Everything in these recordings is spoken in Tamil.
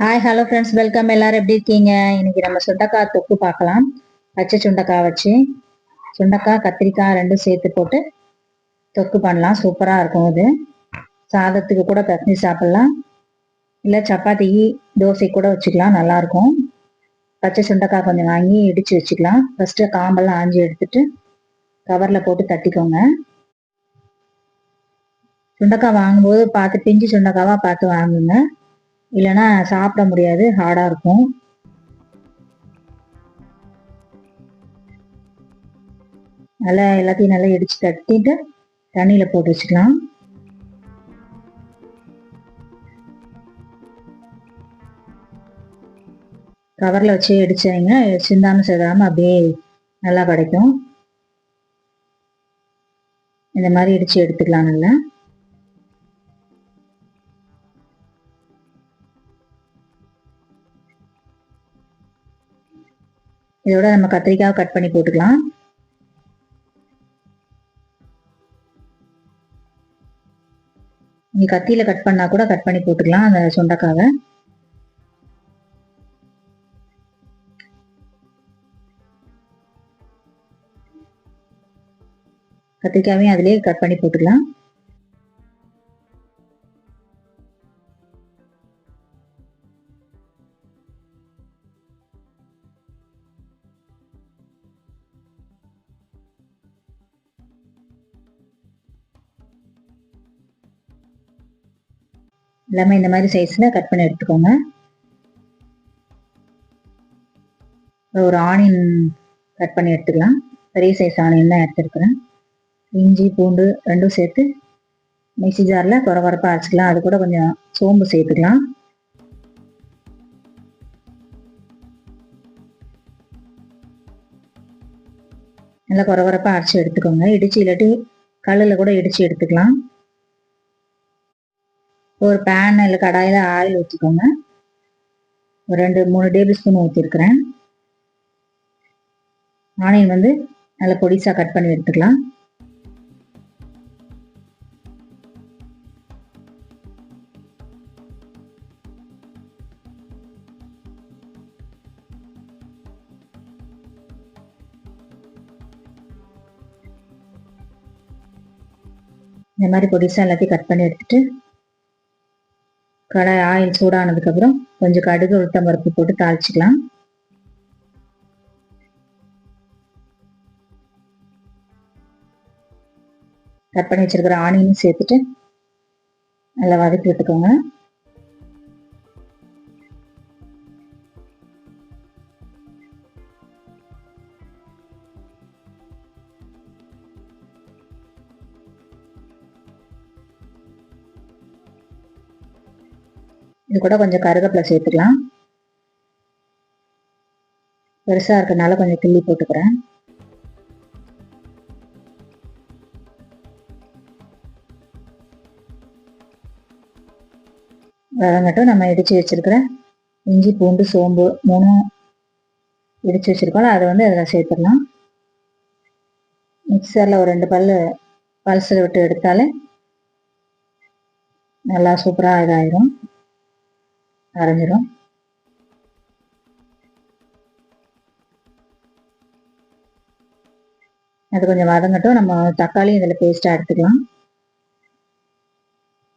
Hi hello friends, welcome. எல்லாரும் எப்படி இருக்கீங்க? இன்னைக்கு நம்ம சுண்டக்காய் தொக்கு பார்க்கலாம். பச்சை சுண்டக்காய் வச்சு சுண்டக்காய் கத்திரிக்காய் ரெண்டும் சேர்த்து போட்டு தொக்கு பண்ணலாம். சூப்பராக இருக்கும். இது சாதத்துக்கு கூட பசஞ்சு சாப்பிட்லாம், இல்லை சப்பாத்திக்கு தோசை கூட வச்சுக்கலாம், நல்லாயிருக்கும். பச்சை சுண்டக்காய் கொஞ்சம் வாங்கி இடித்து வச்சுக்கலாம். ஃபஸ்ட்டு காம்பெல்லாம் ஆஞ்சி எடுத்துட்டு கவரில் போட்டு தட்டிக்கோங்க. சுண்டக்காய் வாங்கும்போது பார்த்து பிஞ்சு சுண்டக்காவாக பார்த்து வாங்குங்க, இல்லைன்னா சாப்பிட முடியாது, ஹார்டாக இருக்கும். நல்லா எல்லாத்தையும் நல்லா இடிச்சு தட்டிட்டு தண்ணியில் போட்டு வச்சுக்கலாம். கவரில் வச்சு இடிச்சாங்க, சிந்தாமல் சேதாமல் அப்படியே நல்லா கிடைக்கும். இந்த மாதிரி இடிச்சு எடுத்துக்கலாம். நல்லா இதோட நம்ம கத்திரிக்காய் கட் பண்ணி போட்டுக்கலாம். நீ கத்தியில கட் பண்ணா கூட கட் பண்ணி போட்டுக்கலாம் அந்த சுண்டக்காவை. கத்திரிக்காவையும் அதிலே கட் பண்ணி போட்டுக்கலாம். எல்லாமே இந்த மாதிரி சைஸ்ல கட் பண்ணி எடுத்துக்கோங்க. ஒரு ஆனியன் கட் பண்ணி எடுத்துக்கலாம். பெரிய சைஸ் ஆனியன் தான் எடுத்துருக்குறேன். இஞ்சி பூண்டு ரெண்டும் சேர்த்து மிக்சி ஜாரில் குறகுறப்பாக அரைச்சிக்கலாம். அது கூட கொஞ்சம் சோம்பு சேர்த்துக்கலாம். நல்லா குறகுறப்பாக அரைச்சி எடுத்துக்கோங்க. இடிச்சு இல்லாட்டி கல்லில் கூட இடிச்சு எடுத்துக்கலாம். ஒரு பேன் இல்லை கடாயில் ஆயில் ஊற்றிக்கோங்க. ஒரு 2-3 டேபிள் ஸ்பூன் ஊற்றிருக்கிறேன். ஆனியன் வந்து நல்லா பொடிசாக கட் பண்ணி எடுத்துக்கலாம். இந்த மாதிரி பொடிசாக எல்லாத்தையும் கட் பண்ணி எடுத்துட்டு கடாய் ஆயில் சூடானதுக்கப்புறம் கொஞ்சம் கடுகு உளுத்தம் பருப்பு போட்டு தாளிச்சிக்கலாம். கட் பண்ணி வச்சிருக்கிற ஆனியனும் சேர்த்துட்டு நல்லா வதக்கி விட்டுக்கோங்க. இது கூட கொஞ்சம் கருவேப்பிலை சேர்த்துக்கலாம். பெருசா இருக்கனால கொஞ்சம் கிள்ளி போட்டுக்கிறேன். வதங்கட்டும். நம்ம இடிச்சு வச்சிருக்கிற இஞ்சி பூண்டு சோம்பு 3 இடிச்சு வச்சிருக்கோம், அதை வந்து அதில் சேர்த்துடலாம். மிக்சரில் ஒரு 2 பல்சில் விட்டு எடுத்தாலே நல்லா சூப்பராக இதாயிரும், அரைஞ்சிரும். அது கொஞ்சம் வதங்கட்டும். நம்ம தக்காளி இதில் பேஸ்ட்டாக எடுத்துக்கலாம்.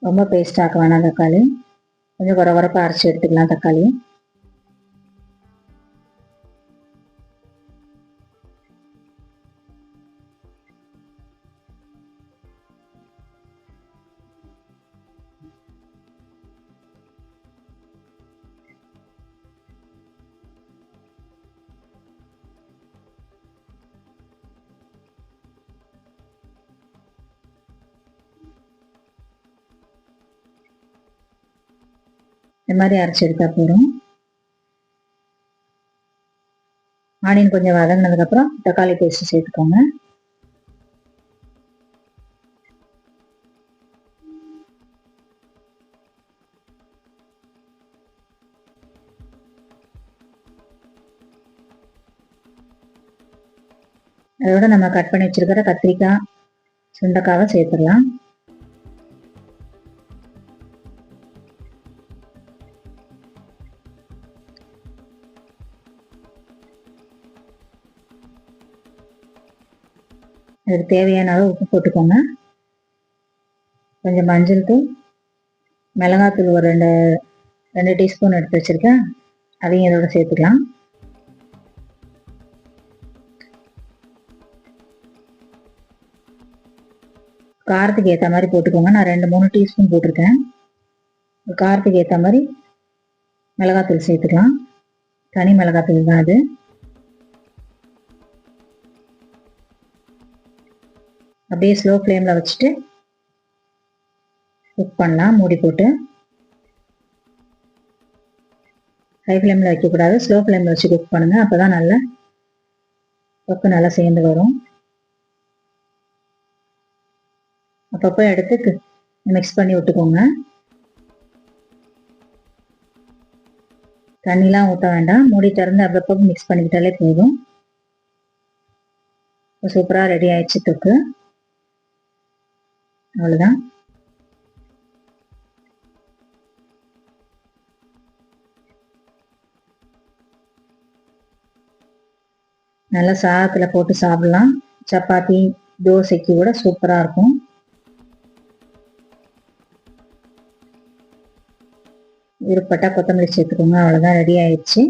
ரொம்ப பேஸ்டாக்க வேணாம் தக்காளி, கொஞ்சம் குறகுறப்பாக அரைச்சி எடுத்துக்கலாம் தக்காளி. இந்த மாதிரி அரைச்சி எடுத்தா போதும். ஆனியன் கொஞ்சம் வதங்கினதுக்கப்புறம் தக்காளி பேஸ்ட் சேர்த்துக்கோங்க. அதோட நம்ம கட் பண்ணி வச்சிருக்கிற கத்திரிக்காய் சுண்டக்காவை சேர்த்துடலாம். அதுக்கு தேவையான அளவு உப்பு போட்டுக்கோங்க. கொஞ்சம் மஞ்சள் தூள், மிளகாத்தூள் ஒரு 2 டீஸ்பூன் எடுத்து வச்சுருக்கேன், அதையும் இதோட சேர்த்துக்கலாம். காரத்துக்கு ஏற்ற மாதிரி போட்டுக்கோங்க. நான் 2-3 டீஸ்பூன் போட்டிருக்கேன். காரத்துக்கு ஏற்ற மாதிரி மிளகாத்தூள் சேர்த்துக்கலாம். தனி மிளகாத்தூள் தான் அது. அப்படியே ஸ்லோ ஃப்ளேமில் வச்சுட்டு குக் பண்ணலாம் மூடி போட்டு. ஹை ஃப்ளேமில் வைக்கக்கூடாது, ஸ்லோ ஃப்ளேமில் வச்சு குக் பண்ணுங்கள். அப்போ தான் நல்லா தொக்கு நல்லா சேர்ந்து வரும். அப்பப்போ எடுத்து மிக்ஸ் பண்ணி விட்டுக்கோங்க. தண்ணிலாம் ஊற்ற வேண்டாம், மூடி திறந்து அப்பப்போ மிக்ஸ் பண்ணிக்கிட்டாலே போதும். சூப்பராக ரெடி ஆயிடுச்சு தொக்கு. அவ்வளோதான். நல்லா சாதத்தில் போட்டு சாப்பிடலாம். சப்பாத்தி, தோசைக்கு கூட சூப்பராக இருக்கும். விருப்பப்பட்டா கொத்தமல்லி சேர்த்துக்கோங்க. அவ்வளோதான், ரெடி ஆயிடுச்சு.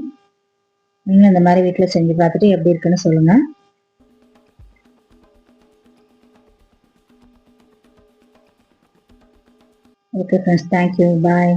நீங்களும் இந்த மாதிரி வீட்டில் செஞ்சு பார்த்துட்டு எப்படி இருக்குன்னு சொல்லுங்கள். ஓகே ஃப்ரெண்ட்ஸ், தேங்க்யூ, பாய்.